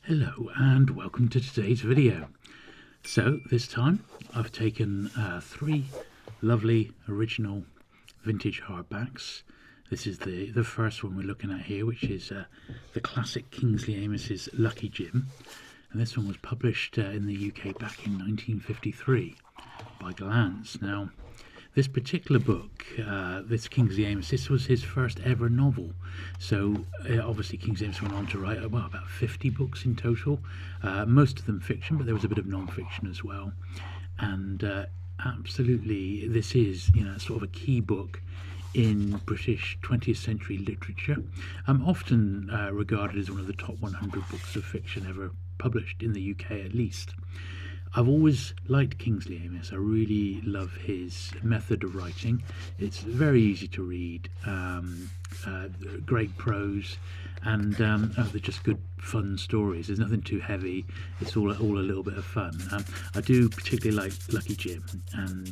Hello and welcome to today's video. So this time I've taken three lovely original vintage hardbacks. This is the first one we're looking at here, which is the classic Kingsley Amos's Lucky Jim, and this one was published in the UK back in 1953 by Glance. Now this particular book, this Kingsley Amos, this was his first ever novel. So obviously Kingsley Amos went on to write about 50 books in total, most of them fiction, but there was a bit of non-fiction as well. And absolutely, this is sort of a key book in British 20th century literature. Often regarded as one of the top 100 books of fiction ever published in the UK, at least. I've always liked Kingsley Amos. I really love his method of writing. It's very easy to read, great prose, and they're just good, fun stories. There's nothing too heavy. It's all a little bit of fun. I do particularly like Lucky Jim, and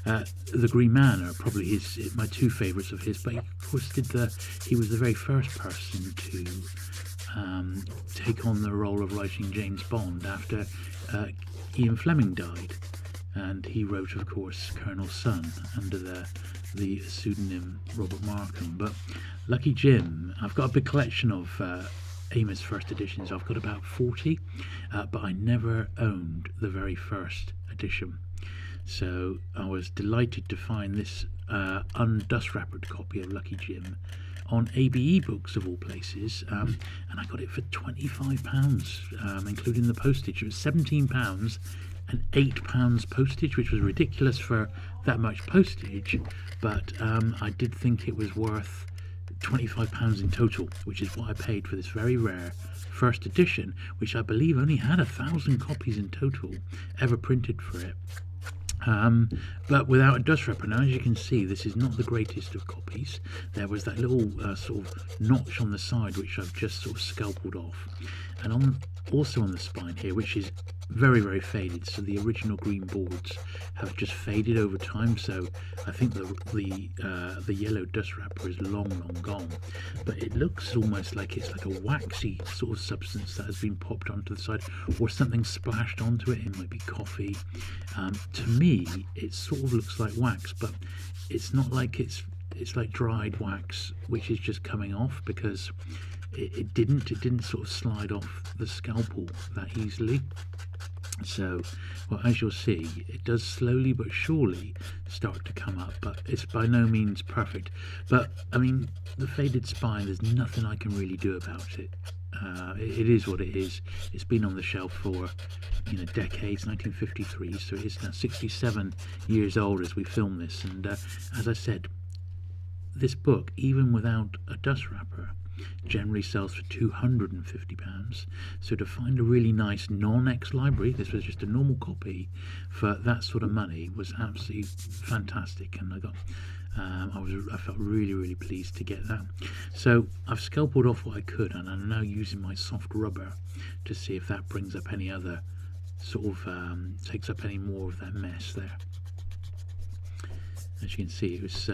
The Green Man are probably my two favourites of his. But he, of course, he was the very first person to take on the role of writing James Bond after Ian Fleming died, and he wrote, of course, Colonel's Son under the pseudonym Robert Markham. But Lucky Jim, I've got a big collection of Amos first editions. I've got about 40, but I never owned the very first edition. So I was delighted to find this undust-wrappered copy of Lucky Jim on ABE Books, of all places, and I got it for £25, including the postage. It was £17 and £8 postage, which was ridiculous for that much postage, but I did think it was worth £25 in total, which is what I paid for this very rare first edition, which I believe only had 1,000 copies in total ever printed for it. But without a dust wrapper. Now, as you can see, this is not the greatest of copies. There was that little sort of notch on the side which I've just sort of scalpeled off, and also on the spine here, which is very, very faded. So the original green boards have just faded over time. So I think the yellow dust wrapper is long gone. But it looks almost like it's like a waxy sort of substance that has been popped onto the side, or something splashed onto it. It might be coffee. To me, it sort of looks like wax, but it's not like it's like dried wax which is just coming off, because it didn't sort of slide off the scalpel that easily. So, well, as you'll see, it does slowly but surely start to come up, but it's by no means perfect. But I mean, the faded spine, there's nothing I can really do about it. It is what it is. It's been on the shelf for decades. 1953, so it is now 67 years old as we film this. And as I said, this book, even without a dust wrapper, generally sells for £250. So to find a really nice non-ex library, this was just a normal copy, for that sort of money was absolutely fantastic. And I felt really pleased to get that. So I've scalpeled off what I could, and I'm now using my soft rubber to see if that brings up any other sort of takes up any more of that mess there. As you can see, it was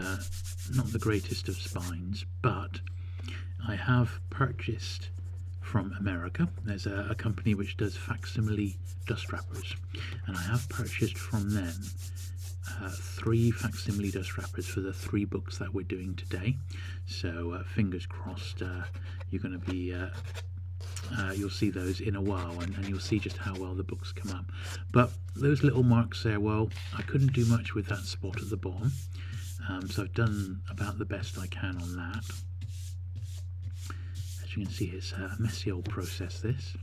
not the greatest of spines, but I have purchased from America. There's a company which does facsimile dust wrappers, and I have purchased from them 3 facsimile dust wrappers for the 3 books that we're doing today. So fingers crossed, you're going to be you'll see those in a while, and you'll see just how well the books come up. But those little marks there, well, I couldn't do much with that spot at the bottom, so I've done about the best I can on that. As you can see, it's a messy old process, this.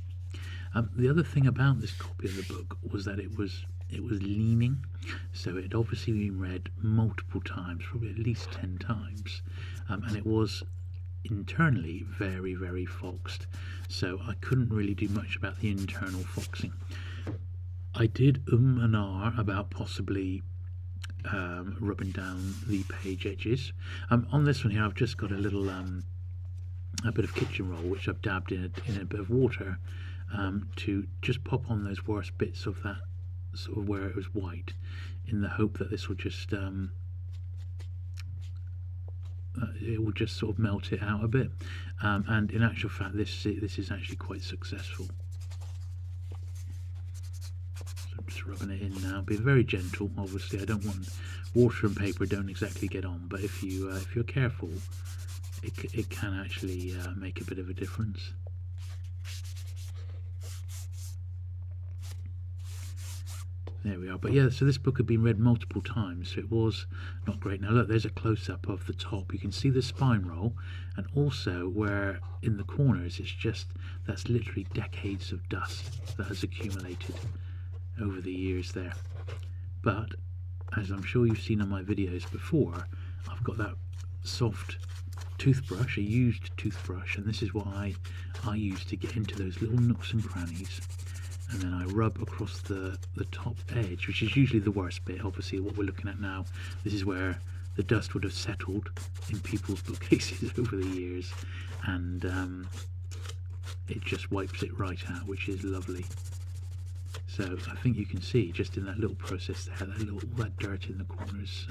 The other thing about this copy of the book was that it was leaning, so it had obviously been read multiple times, probably at least 10 times, and it was internally very foxed, so I couldn't really do much about the internal foxing. I did and ah about possibly rubbing down the page edges. On this one here, I've just got a little a bit of kitchen roll which I've dabbed in a bit of water to just pop on those worst bits of that sort of where it was white, in the hope that this will just it will just sort of melt it out a bit, and in actual fact this is actually quite successful. So I'm just rubbing it in now, being very gentle. Obviously I don't want, water and paper don't exactly get on, but if you're careful, it can actually make a bit of a difference. There we are. But yeah, so this book had been read multiple times, so it was not great. Now look, there's a close-up of the top. You can see the spine roll, and also where in the corners it's just, that's literally decades of dust that has accumulated over the years there. But as I'm sure you've seen on my videos before, I've got that soft toothbrush, a used toothbrush, and this is what I use to get into those little nooks and crannies. And then I rub across the top edge, which is usually the worst bit. Obviously what we're looking at now, this is where the dust would have settled in people's bookcases over the years, and it just wipes it right out, which is lovely. So I think you can see just in that little process there, all that dirt in the corners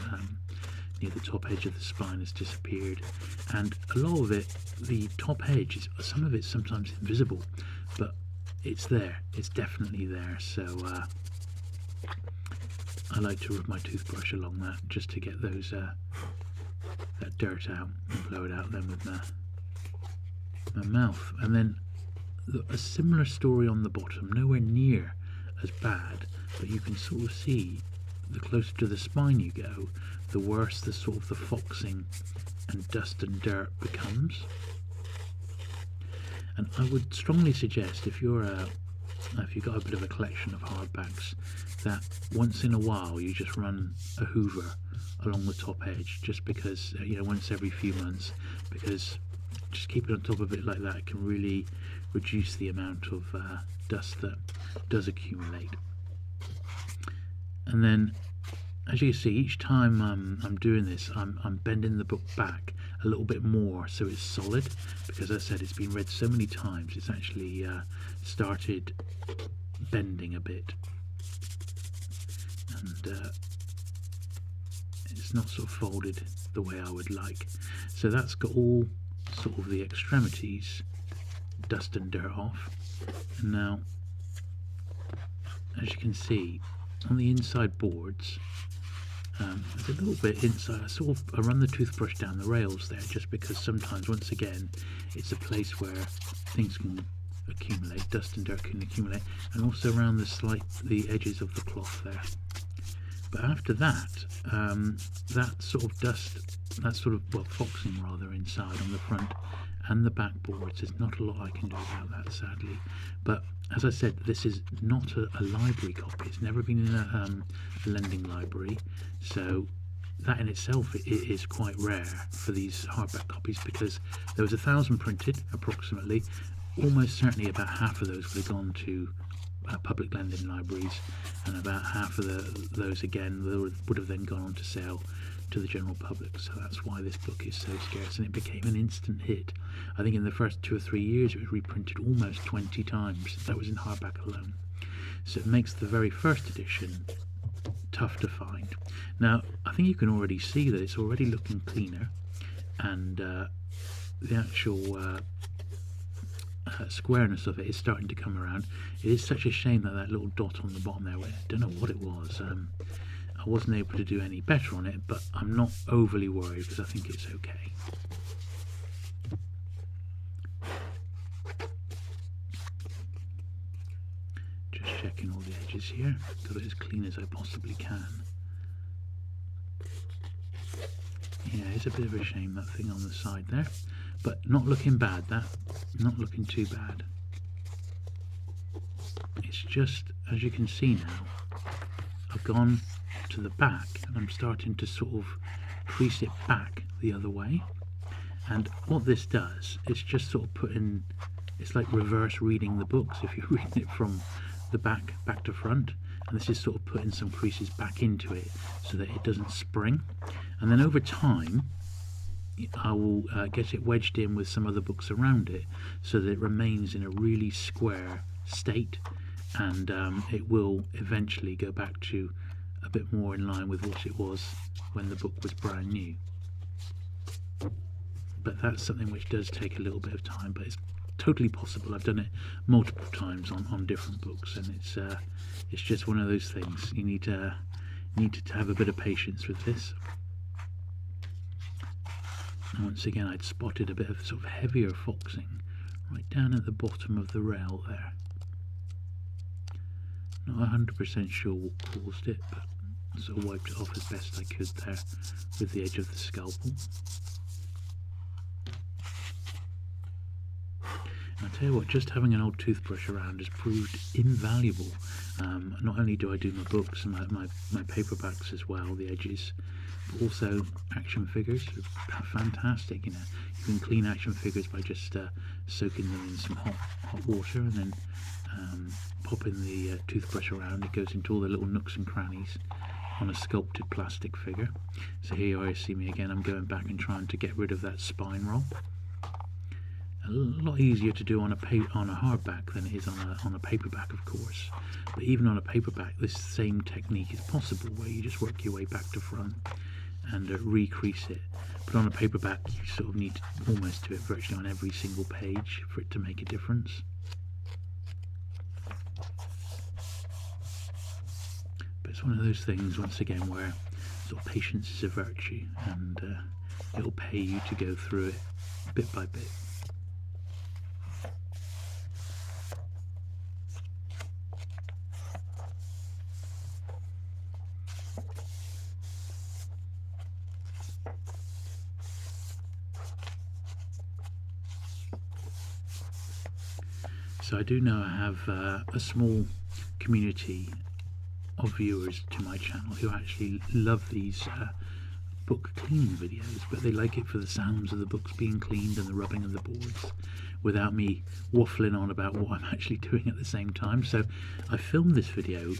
near the top edge of the spine has disappeared, and a lot of it, the top edge, some of it's sometimes invisible, but it's there, it's definitely there. So I like to rub my toothbrush along that just to get those that dirt out and blow it out then with my mouth. And then a similar story on the bottom, nowhere near as bad, but you can sort of see the closer to the spine you go, the worse the sort of the foxing and dust and dirt becomes. And I would strongly suggest, if you've got a bit of a collection of hardbacks, that once in a while you just run a hoover along the top edge, just because, once every few months, because just keep it on top of it like that can really reduce the amount of dust that does accumulate. And then, as you can see, each time I'm doing this, I'm bending the book back a little bit more so it's solid, because as I said, it's been read so many times, it's actually started bending a bit, and it's not sort of folded the way I would like. So that's got all sort of the extremities, dust and dirt off. And now, as you can see, on the inside boards, there's a little bit inside. I run the toothbrush down the rails there, just because sometimes, once again, it's a place where things can accumulate, dust and dirt can accumulate, and also around the edges of the cloth there. But after that, that sort of dust, foxing rather, inside on the front and the back boards, there's not a lot I can do about that, sadly. But as I said, this is not a library copy. It's never been in a lending library, so that in itself it is quite rare for these hardback copies, because there was 1,000 printed approximately. Almost certainly about half of those would have gone to public lending libraries, and about half of those again would have then gone on to sale to the general public. So that's why this book is so scarce, and it became an instant hit. I think in the first 2 or 3 years it was reprinted almost 20 times. That was in hardback alone. So it makes the very first edition tough to find. Now I think you can already see that it's already looking cleaner, and the actual squareness of it is starting to come around. It is such a shame that little dot on the bottom there, I don't know what it was. I wasn't able to do any better on it, but I'm not overly worried because I think it's okay. Just checking all the edges here, got it as clean as I possibly can. Yeah, it's a bit of a shame, that thing on the side there, but not looking bad, not looking too bad. It's just, as you can see now, I've gone to the back and I'm starting to sort of crease it back the other way, and what this does is just sort of it's like reverse reading the books if you're reading it from the back to front, and this is sort of putting some creases back into it so that it doesn't spring. And then over time I will get it wedged in with some other books around it so that it remains in a really square state, and it will eventually go back to a bit more in line with what it was when the book was brand new. but that's something which does take a little bit of time, but it's totally possible. I've done it multiple times on different books, and it's just one of those things. You need to have a bit of patience with this. And once again, I'd spotted a bit of sort of heavier foxing right down at the bottom of the rail there. Not 100% sure what caused it, but sort of wiped it off as best I could there with the edge of the scalpel. And I tell you what, just having an old toothbrush around has proved invaluable. Not only do I do my books and my paperbacks as well, the edges, but also action figures are fantastic. You know, you can clean action figures by just soaking them in some hot water and then popping the toothbrush around. It goes into all the little nooks and crannies on a sculpted plastic figure. So here you see me again. I'm going back and trying to get rid of that spine roll. A lot easier to do on a hardback than it is on a paperback, of course. But even on a paperback, this same technique is possible, where you just work your way back to front and recrease it. But on a paperback, you sort of need to almost do it virtually on every single page for it to make a difference. But it's one of those things, once again, where sort of patience is a virtue, and it'll pay you to go through it bit by bit. So I do know I have a small community of viewers to my channel who actually love these book cleaning videos, but they like it for the sounds of the books being cleaned and the rubbing of the boards without me waffling on about what I'm actually doing at the same time. So I filmed this video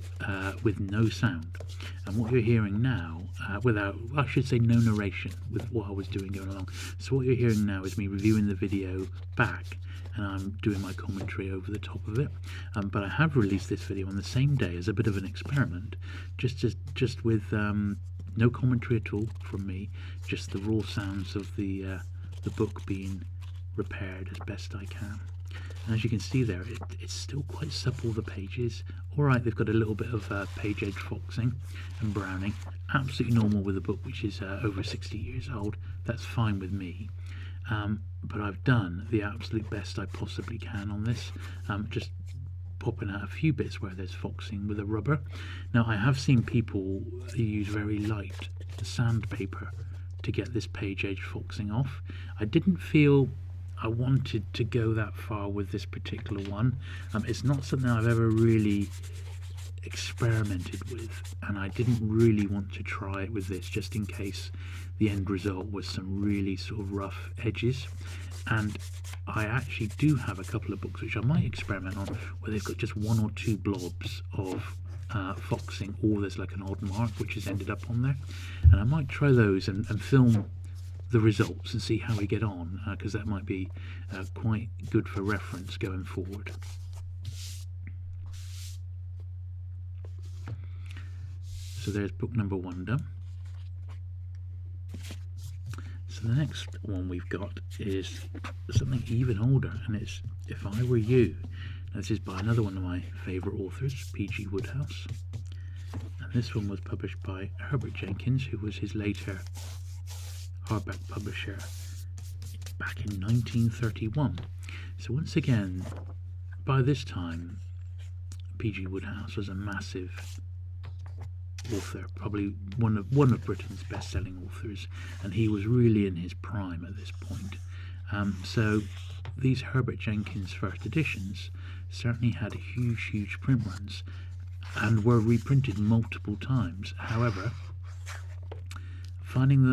with no sound, and what you're hearing now, I should say no narration with what I was doing going along. So what you're hearing now is me reviewing the video back, and I'm doing my commentary over the top of it. But I have released this video on the same day as a bit of an experiment, just with no commentary at all from me, just the raw sounds of the book being repaired as best I can. And as you can see there, it's still quite supple, the pages. Alright, they've got a little bit of page edge foxing and browning. Absolutely normal with a book which is over 60 years old. That's fine with me. But I've done the absolute best I possibly can on this, just popping out a few bits where there's foxing with a rubber. Now, I have seen people use very light sandpaper to get this page edge foxing off. I didn't feel I wanted to go that far with this particular one. It's not something I've ever really experimented with, and I didn't really want to try it with this, just in case the end result was some really sort of rough edges. And I actually do have a couple of books which I might experiment on, where they've got just one or two blobs of foxing, or there's like an odd mark which has ended up on there, and I might try those and film the results and see how we get on, because that might be quite good for reference going forward. So there's book number 1 done. So the next one we've got is something even older, and it's If I Were You. Now, this is by another one of my favourite authors, P.G. Wodehouse, and this one was published by Herbert Jenkins, who was his later hardback publisher back in 1931. So once again, by this time, P.G. Wodehouse was a massive author, probably one of Britain's best-selling authors, and he was really in his prime at this point. So these Herbert Jenkins first editions certainly had huge print runs and were reprinted multiple times. However, finding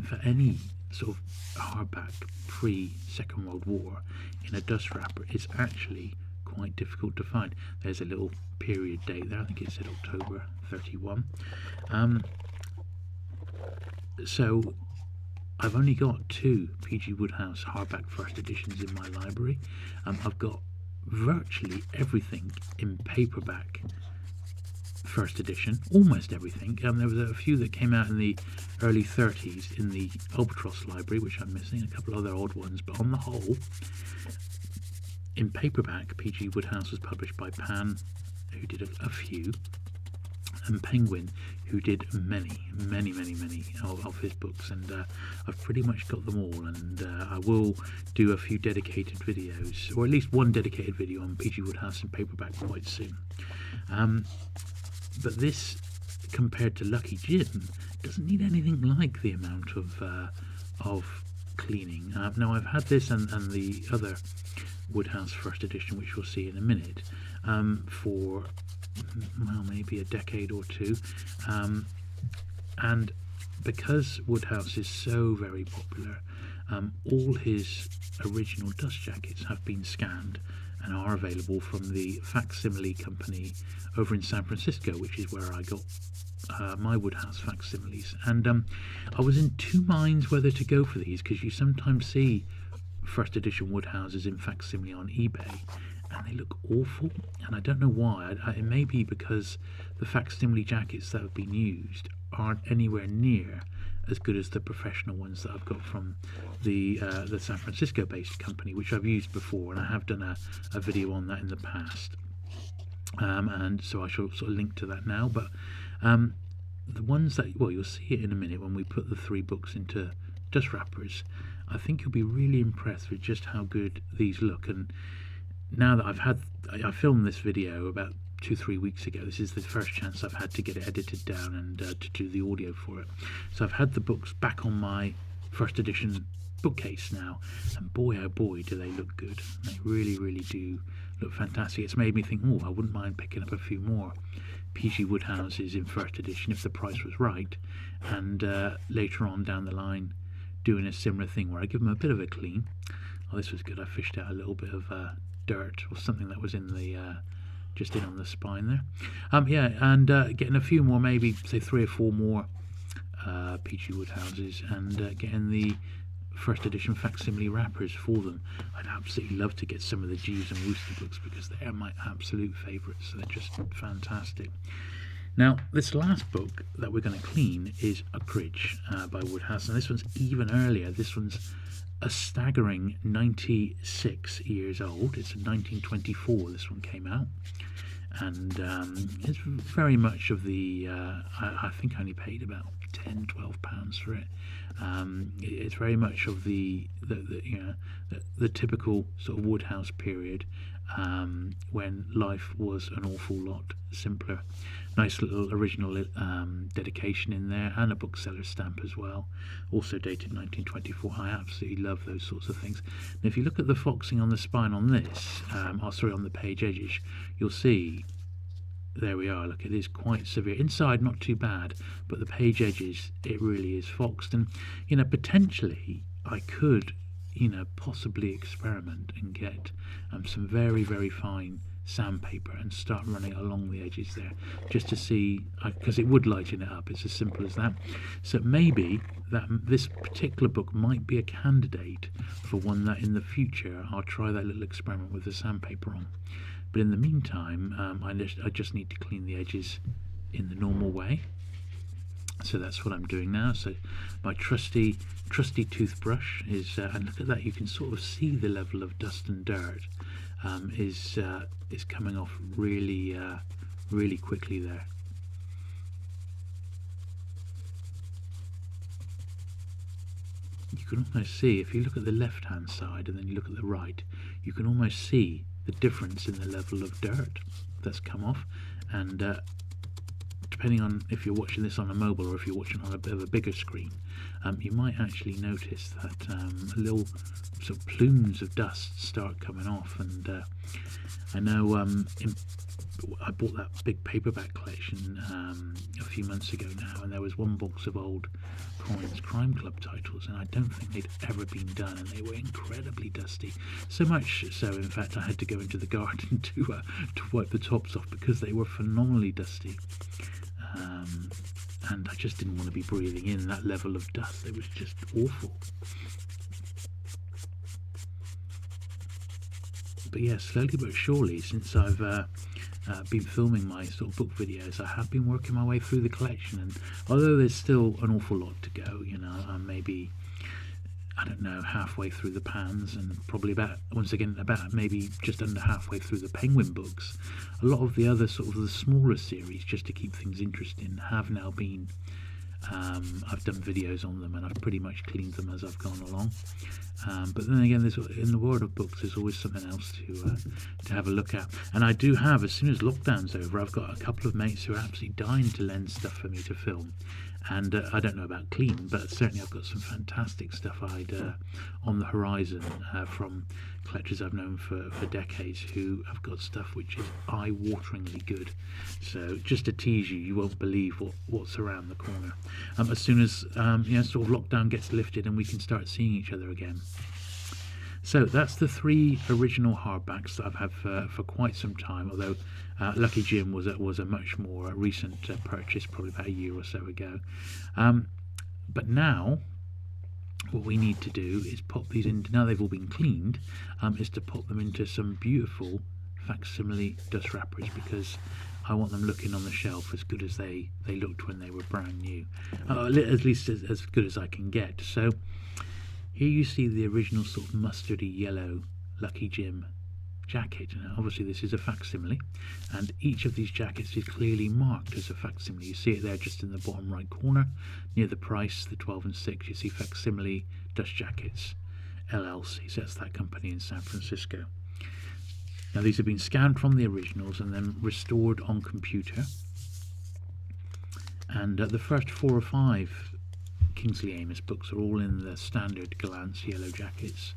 for any sort of hardback pre-Second World War in a dust wrapper is actually quite difficult to find. There's a little period date there, I think it said October 31. So I've only got 2 P.G. Wodehouse hardback first editions in my library. I've got virtually everything in paperback first edition, almost everything. There was a few that came out in the early 30s in the Albatross library, which I'm missing, a couple other odd ones, but on the whole, in paperback, P.G. Wodehouse was published by Pan, who did a few, and Penguin, who did many of his books, and I've pretty much got them all, and I will do a few dedicated videos, or at least one dedicated video on P.G. Wodehouse in paperback quite soon. But this, compared to Lucky Jim, doesn't need anything like the amount of cleaning. Now I've had this and the other Wodehouse first edition, which we'll see in a minute, for well, maybe a decade or two, and because Wodehouse is so very popular, all his original dust jackets have been scanned and are available from the Facsimile company over in San Francisco, which is where I got my Wodehouse facsimiles. And I was in two minds whether to go for these, because you sometimes see first edition Wodehouses in facsimile on eBay, and they look awful, and I don't know why. It may be because the facsimile jackets that have been used aren't anywhere near as good as the professional ones that I've got from the San Francisco based company, which I've used before, and I have done a video on that in the past, and so I shall sort of link to that now. But the ones that, well, you'll see it in a minute when we put the 3 books into dust wrappers, I think you'll be really impressed with just how good these look. And now that I filmed this video about 2-3 weeks ago, this is the first chance I've had to get it edited down and to do the audio for it. So I've had the books back on my first edition bookcase now, and boy oh boy do they look good. They really do look fantastic. It's made me think, oh, I wouldn't mind picking up a few more P.G. Wodehouses in first edition if the price was right, and later on down the line doing a similar thing where I give them a bit of a clean. Oh, this was good. I fished out a little bit of dirt or something that was in the just in on the spine there. Yeah, and getting a few more, maybe say 3 or 4 more P.G. Wodehouses, and getting the first edition facsimile wrappers for them. I'd absolutely love to get some of the Jeeves and Wooster books, because they are my absolute favourites. They're just fantastic. Now, this last book that we're going to clean is A Cridge by Wodehouse, and this one's even earlier. This one's a staggering 96 years old. It's in 1924 this one came out, and it's very much of the I think I only paid about £10-12 for it. It's very much of the typical sort of Wodehouse period, when life was an awful lot simpler. Nice little original dedication in there, and a bookseller stamp as well, also dated 1924. I absolutely love those sorts of things. And if you look at the foxing on the spine on this, on the page edges, you'll see, there we are, look, it is quite severe. Inside not too bad, but the page edges, it really is foxed. And potentially I could possibly experiment and get some very fine sandpaper and start running it along the edges there, just to see, because it would lighten it up. It's as simple as that. So maybe that this particular book might be a candidate for one that in the future I'll try that little experiment with the sandpaper on. But in the meantime, I just need to clean the edges in the normal way. So that's what I'm doing now. So my trusty toothbrush is, and look at that, you can sort of see the level of dust and dirt is coming off really quickly there. You can almost see, if you look at the left hand side and then you look at the right, you can almost see the difference in the level of dirt that's come off. And depending on if you're watching this on a mobile or if you're watching on a bit of a bigger screen, you might actually notice that little sort of plumes of dust start coming off. And I know I bought that big paperback collection a few months ago now, and there was one box of old Corin's Crime Club titles, and I don't think they'd ever been done, and they were incredibly dusty. So much so, in fact, I had to go into the garden to wipe the tops off, because they were phenomenally dusty. And I just didn't want to be breathing in that level of dust. It was just awful. But yeah, slowly but surely, since I've been filming my sort of book videos, I have been working my way through the collection, and although there's still an awful lot to go, you know, I'm maybe, I don't know, halfway through the Pans, and probably about maybe just under halfway through the Penguin books. A lot of the other sort of the smaller series, just to keep things interesting, have now been I've done videos on them, and I've pretty much cleaned them as I've gone along. But then again, in the world of books, there's always something else to have a look at. And I do have, as soon as lockdown's over, I've got a couple of mates who are absolutely dying to lend stuff for me to film. And I don't know about clean, but certainly I've got some fantastic stuff on the horizon from collectors I've known for decades who have got stuff which is eye-wateringly good. So just to tease you, you won't believe what's around the corner. As soon as sort of lockdown gets lifted and we can start seeing each other again. So that's the 3 original hardbacks that I've had for quite some time, although Lucky Jim was a much more recent purchase, probably about a year or so ago. But now what we need to do is pop these into, now they've all been cleaned, is to pop them into some beautiful facsimile dust wrappers, because I want them looking on the shelf as good as they looked when they were brand new, at least as good as I can get. So here you see the original sort of mustardy yellow Lucky Jim jacket. Now, obviously this is a facsimile, and each of these jackets is clearly marked as a facsimile. You see it there just in the bottom right corner near the price, the 12 and 6. You see Facsimile Dust Jackets LLC, so that's that company in San Francisco. Now these have been scanned from the originals and then restored on computer, and the first 4 or 5 Kingsley Amis books are all in the standard glance yellow jackets.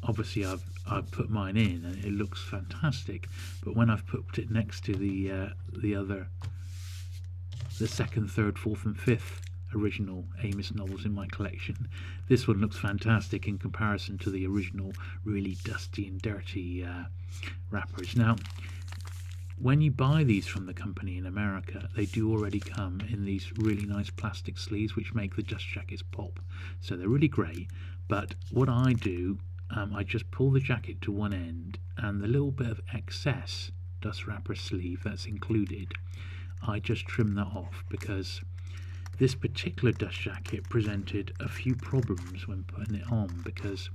Obviously I've put mine in and it looks fantastic, but when I've put it next to the second, third, fourth and fifth original Amis novels in my collection, this one looks fantastic in comparison to the original really dusty and dirty wrappers. Now when you buy these from the company in America, they do already come in these really nice plastic sleeves which make the dust jackets pop, so they're really great. But what I do, I just pull the jacket to one end, and the little bit of excess dust wrapper sleeve that's included, I just trim that off, because this particular dust jacket presented a few problems when putting it on, because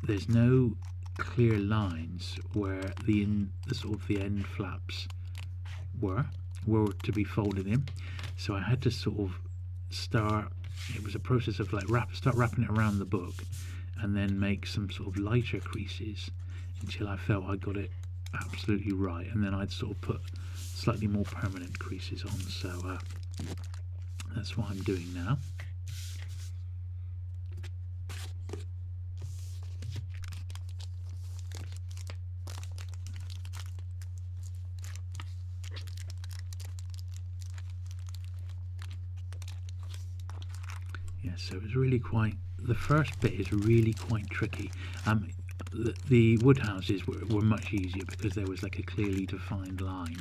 there's no clear lines where the end flaps were to be folded in. So I had to sort of it was a process of like start wrapping it around the book and then make some sort of lighter creases until I felt I got it absolutely right, and then I'd sort of put slightly more permanent creases on. So that's what I'm doing now. So it's really the first bit is really quite tricky. The Wodehouses were much easier because there was like a clearly defined line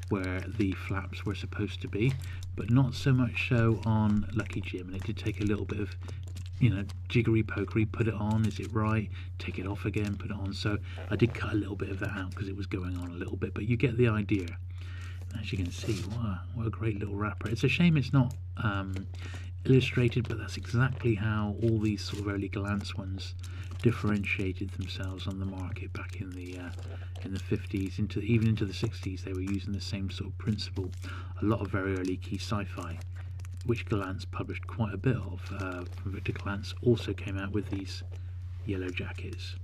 where the flaps were supposed to be, but not so much so on Lucky Jim, and it did take a little bit of jiggery pokery. Put it on, is it right? Take it off again, put it on. So I did cut a little bit of that out because it was going on a little bit, but you get the idea. As you can see, what a great little wrapper. It's a shame it's not illustrated, but that's exactly how all these sort of early glance ones differentiated themselves on the market back in the 50s, even into the 60s. They were using the same sort of principle. A lot of very early key sci-fi, which Glance published quite a bit of, from Victor Glance, also came out with these yellow jackets.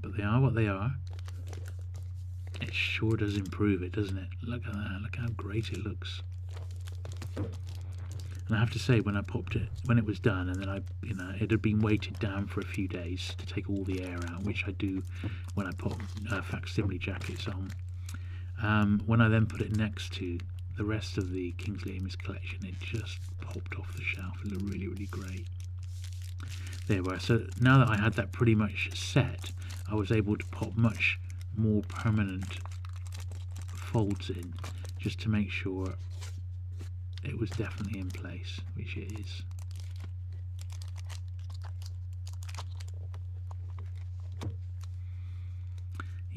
But they are what they are. It sure does improve it, doesn't it? Look at that, look how great it looks. And I have to say, when I popped it, when it was done, and then it had been weighted down for a few days to take all the air out, which I do when I pop facsimile jackets on. When I then put it next to the rest of the Kingsley Amis collection, it just popped off the shelf. It looked really, really great. There we are. So now that I had that pretty much set, I was able to pop much more permanent folds in, just to make sure it was definitely in place, which it is.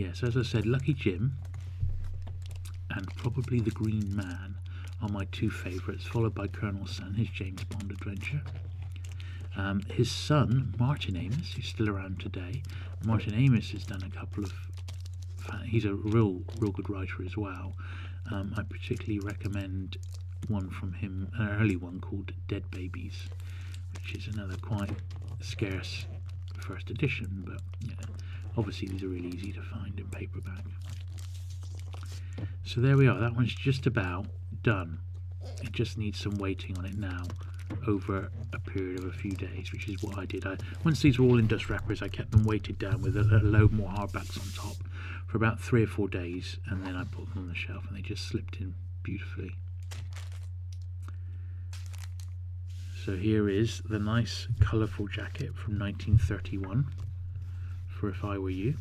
Yes, as I said, Lucky Jim and probably The Green Man are my two favourites, followed by Colonel Sun, his James Bond adventure. His son, Martin Amis, who's still around today. Martin Amis has done a couple of... He's a real good writer as well. I particularly recommend one from him, an early one called Dead Babies, which is another quite scarce first edition, but yeah, obviously these are really easy to find in paperback. So there we are, that one's just about done. It just needs some waiting on it now over a period of a few days, which is what I did. Once these were all in dust wrappers, I kept them weighted down with a load more hardbacks on top for about 3 or 4 days, and then I put them on the shelf and they just slipped in beautifully. So here is the nice colourful jacket from 1931 for If I Were You.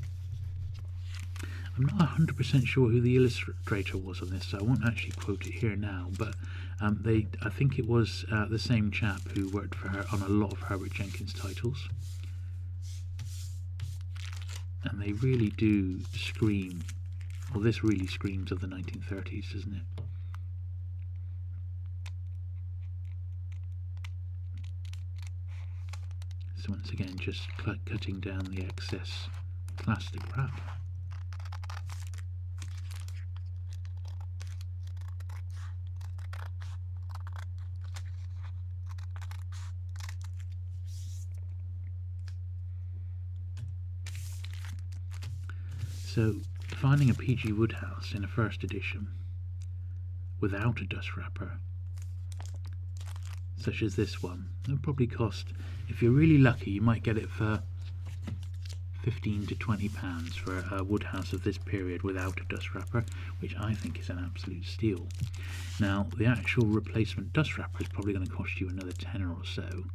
I'm not 100% sure who the illustrator was on this, so I won't actually quote it here now, but I think it was the same chap who worked for her on a lot of Herbert Jenkins titles. And they really do scream, well, this really screams of the 1930s, doesn't it? So once again, just cutting down the excess plastic wrap. So finding a PG Wodehouse in a first edition without a dust wrapper, such as this one, it'll probably cost, if you're really lucky, you might get it for £15 to £20 for a Wodehouse of this period without a dust wrapper, which I think is an absolute steal. Now, the actual replacement dust wrapper is probably going to cost you another £10 or so.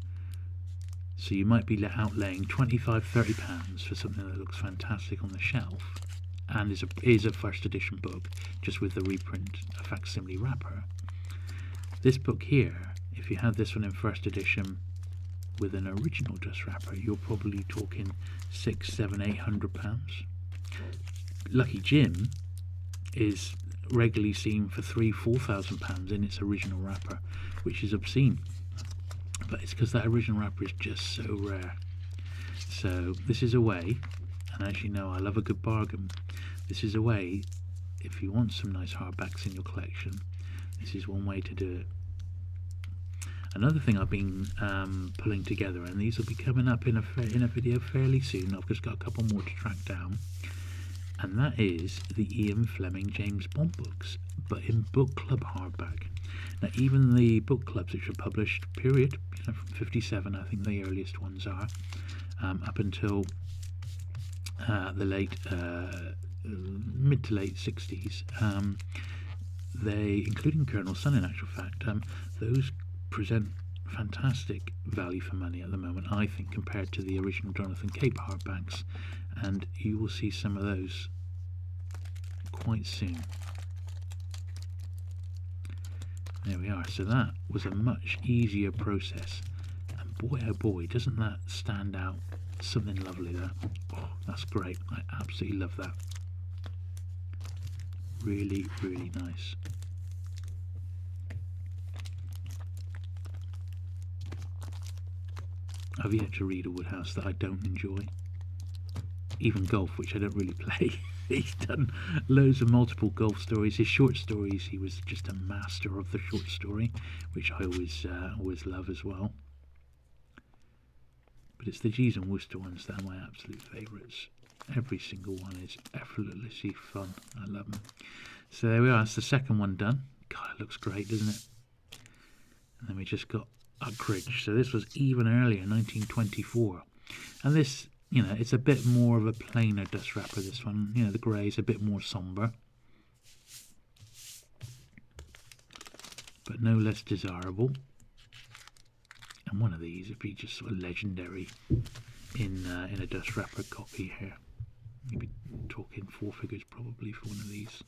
So you might be outlaying £25–30 for something that looks fantastic on the shelf and is a first edition book, just with the reprint, a facsimile wrapper. This book here, if you had this one in first edition with an original dust wrapper, you're probably talking £600–800. Lucky Jim is regularly seen for £3–4,000 in its original wrapper, which is obscene. But it's because that original wrapper is just so rare. So this is a way, and as you know, I love a good bargain. This is a way, if you want some nice hardbacks in your collection, this is one way to do it. Another thing I've been pulling together, and these will be coming up in a video fairly soon. I've just got a couple more to track down, and that is the Ian Fleming James Bond books, but in book club hardback. Now, even the book clubs which were published, period, from 57, I think the earliest ones are, up until the late, mid to late 60s, they, including Colonel Sun in actual fact, those present fantastic value for money at the moment, I think, compared to the original Jonathan Cape hardbacks, and you will see some of those quite soon. There we are. So that was a much easier process, and boy oh boy, doesn't that stand out something lovely there. Oh, that's great. I absolutely love that. Really nice. I've yet to read a Wodehouse that I don't enjoy. Even golf, which I don't really play. He's done loads of multiple golf stories. His short stories, he was just a master of the short story, which I always love as well. But it's the Jeeves and Wooster ones that are my absolute favourites. Every single one is effortlessly fun. I love them. So there we are. That's the second one done. God, it looks great, doesn't it? And then we just got Uckridge. So this was even earlier, 1924. And this, you know, it's a bit more of a plainer dust wrapper, this one. You know, the grey is a bit more sombre, but no less desirable. And one of these would be just sort of legendary in a dust wrapper copy here. You'd be talking 4 figures probably for one of these.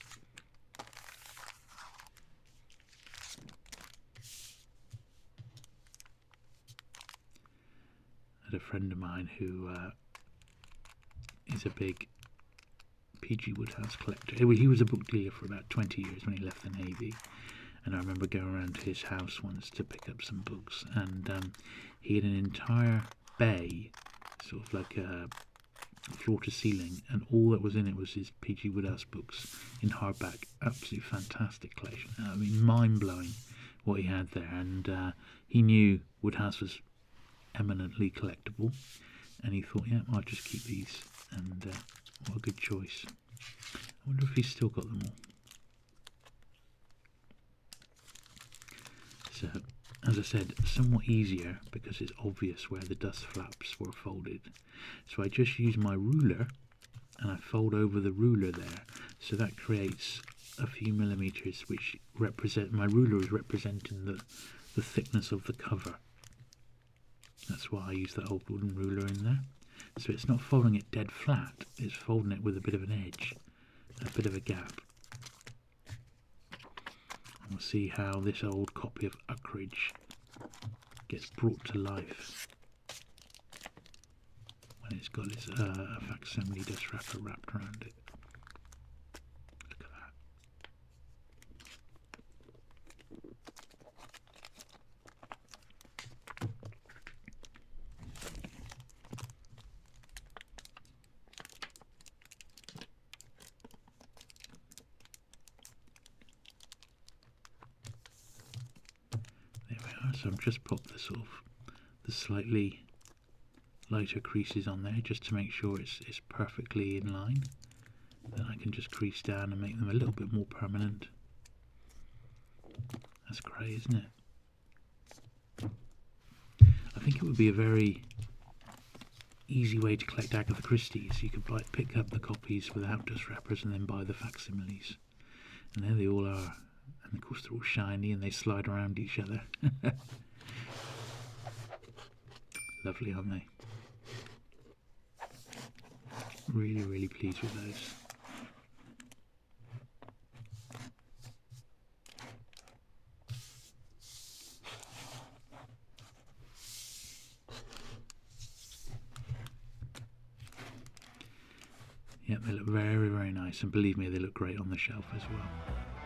I had a friend of mine who is a big P.G. Wodehouse collector. He was a book dealer for about 20 years when he left the Navy. And I remember going around to his house once to pick up some books, and he had an entire bay, sort of like a floor to ceiling, and all that was in it was his P.G. Wodehouse books in hardback. Absolutely fantastic collection. I mean, mind-blowing what he had there. And he knew Wodehouse was eminently collectible, and he thought, yeah, I'll just keep these. And what a good choice. I wonder if he's still got them all. So, as I said, somewhat easier because it's obvious where the dust flaps were folded. So I just use my ruler and I fold over the ruler there. So that creates a few millimeters, which represent, my ruler is representing the thickness of the cover. That's why I use that old wooden ruler in there. So it's not folding it dead flat, it's folding it with a bit of an edge, a bit of a gap. We'll see how this old copy of Uckridge gets brought to life when it's got its facsimile dust wrapper wrapped around it. Look at that. So I've just popped the sort of the slightly lighter creases on there just to make sure it's perfectly in line. Then I can just crease down and make them a little bit more permanent. That's great, isn't it? I think it would be a very easy way to collect Agatha Christie's. You could pick up the copies without dust wrappers and then buy the facsimiles. And there they all are. And of course they're all shiny and they slide around each other. Lovely, aren't they? Really, really pleased with those. Yep, they look very, very nice, and believe me, they look great on the shelf as well.